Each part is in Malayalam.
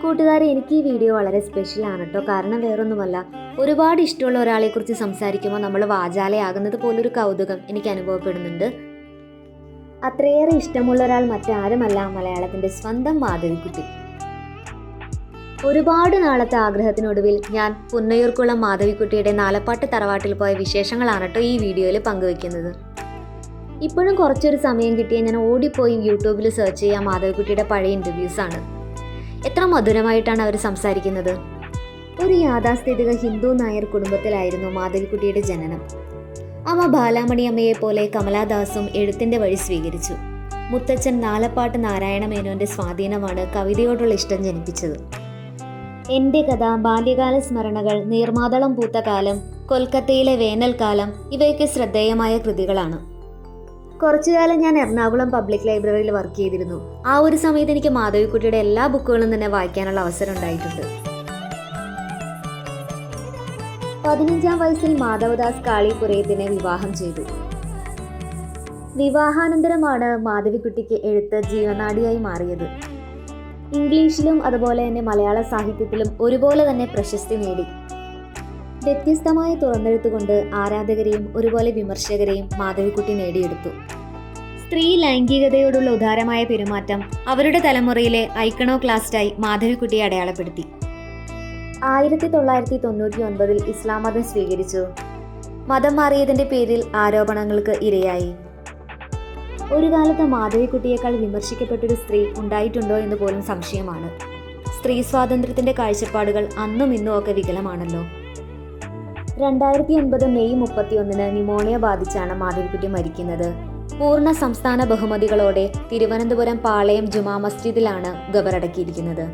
കൂട്ടുകാരെ, എനിക്ക് ഈ വീഡിയോ വളരെ സ്പെഷ്യലാണ് കേട്ടോ. കാരണം വേറൊന്നുമല്ല, ഒരുപാട് ഇഷ്ടമുള്ള ഒരാളെക്കുറിച്ച് സംസാരിക്കുമ്പോൾ നമ്മൾ വാചാലയാകുന്നത് പോലൊരു കൗതുകം എനിക്ക് അനുഭവപ്പെടുന്നുണ്ട്. അത്രയേറെ ഇഷ്ടമുള്ള ഒരാൾ മറ്റാരുമല്ല, മലയാളത്തിൻ്റെ സ്വന്തം മാധവിക്കുട്ടി. ഒരുപാട് നാളത്തെ ആഗ്രഹത്തിനൊടുവിൽ ഞാൻ പുന്നയൂർക്കുളം മാധവിക്കുട്ടിയുടെ നാലപ്പാട്ട് തറവാട്ടിൽ പോയ വിശേഷങ്ങളാണ് കേട്ടോ ഈ വീഡിയോയിൽ പങ്കുവെക്കുന്നത്. ഇപ്പോഴും കുറച്ചൊരു സമയം കിട്ടിയ ഞാൻ ഓടിപ്പോയി യൂട്യൂബിൽ സെർച്ച് ചെയ്യാൻ മാധവിക്കുട്ടിയുടെ പഴയ ഇൻ്റർവ്യൂസാണ്. എത്ര മധുരമായിട്ടാണ് അവർ സംസാരിക്കുന്നത്. ഒരു യാഥാസ്ഥിതിക ഹിന്ദു നായർ കുടുംബത്തിലായിരുന്നു മാധവിക്കുട്ടിയുടെ ജനനം. അമ്മ ബാലാമണി അമ്മയെ പോലെ കമലാദാസും എഴുത്തിൻ്റെ വഴി സ്വീകരിച്ചു. മുത്തച്ഛൻ നാലപ്പാട്ട് നാരായണ മേനോന്റെ സ്വാധീനമാണ് കവിതയോടുള്ള ഇഷ്ടം ജനിപ്പിച്ചത്. എൻ്റെ കഥ, ബാല്യകാല സ്മരണകൾ, നീർമാതളം പൂത്ത കാലം, കൊൽക്കത്തയിലെ വേനൽക്കാലം ഇവയൊക്കെ ശ്രദ്ധേയമായ കൃതികളാണ്. കുറച്ചുകാലം ഞാൻ എറണാകുളം പബ്ലിക് ലൈബ്രറിയിൽ വർക്ക് ചെയ്തിരുന്നു. ആ ഒരു സമയത്ത് എനിക്ക് മാധവിക്കുട്ടിയുടെ എല്ലാ ബുക്കുകളും തന്നെ വായിക്കാനുള്ള അവസരം ഉണ്ടായിട്ടുണ്ട്. 15-ാം വയസ്സിൽ മാധവദാസ് കാളിപുരയത്തിനെ വിവാഹം ചെയ്തു. വിവാഹാനന്തരമാണ് മാധവിക്കുട്ടിക്ക് എഴുത്ത് ജീവനാഡിയായി മാറിയത്. ഇംഗ്ലീഷിലും അതുപോലെ തന്നെ മലയാള സാഹിത്യത്തിലും ഒരുപോലെ തന്നെ പ്രശസ്തി നേടി. വ്യത്യസ്തമായ തുറന്നെഴുത്തുകൊണ്ട് ആരാധകരെയും ഒരുപോലെ വിമർശകരെയും മാധവിക്കുട്ടി നേടിയെടുത്തു. സ്ത്രീ ലൈംഗികതയോടുള്ള ഉദാരമായ പെരുമാറ്റം അവരുടെ തലമുറയിലെ ഐക്കണോക്ലാസ്റ്റായി മാധവിക്കുട്ടിയെ അടയാളപ്പെടുത്തി. 1999 ഇസ്ലാം മതം സ്വീകരിച്ചു. മതം മാറിയതിൻ്റെ പേരിൽ ആരോപണങ്ങൾക്ക് ഇരയായി. ഒരു കാലത്ത് മാധവിക്കുട്ടിയേക്കാൾ വിമർശിക്കപ്പെട്ടൊരു സ്ത്രീ ഉണ്ടായിട്ടുണ്ടോ എന്ന് പോലും സംശയമാണ്. സ്ത്രീ സ്വാതന്ത്ര്യത്തിൻ്റെ കാഴ്ചപ്പാടുകൾ അന്നും ഇന്നും ഒക്കെ വികലമാണല്ലോ. 2009 മെയ് 31 ന്യൂമോണിയ ബാധിച്ചാണ് മാധവിക്കുട്ടി മരിക്കുന്നത്. പൂർണ്ണ സംസ്ഥാന ബഹുമതികളോടെ തിരുവനന്തപുരം പാളയം ജുമാ മസ്ജിദിലാണ് ഖബറടക്കിയിരിക്കുന്നത്.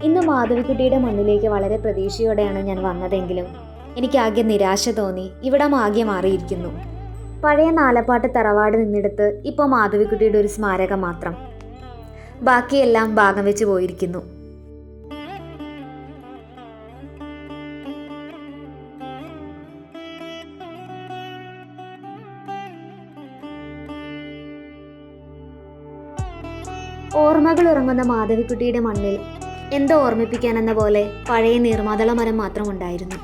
ഇന്ന് മാധവിക്കുട്ടിയുടെ മണ്ണിലേക്ക് വളരെ പ്രതീക്ഷയോടെയാണ് ഞാൻ വന്നതെങ്കിലും എനിക്കാകെ നിരാശ തോന്നി. ഇവിടം ആകെ മാറിയിരിക്കുന്നു. പഴയ നാലപ്പാട്ട് തറവാട് നിന്നെടുത്ത് ഇപ്പോൾ മാധവിക്കുട്ടിയുടെ ഒരു സ്മാരകം മാത്രം. ബാക്കിയെല്ലാം ഭാഗം വെച്ച് പോയിരിക്കുന്നു. ഓർമ്മകൾ ഉറങ്ങുന്ന മാധവിക്കുട്ടിയുടെ മണ്ണിൽ എന്തോ ഓർമ്മിപ്പിക്കാനെന്ന പോലെ പഴയ നീർമാതള മരം മാത്രം ഉണ്ടായിരുന്നു.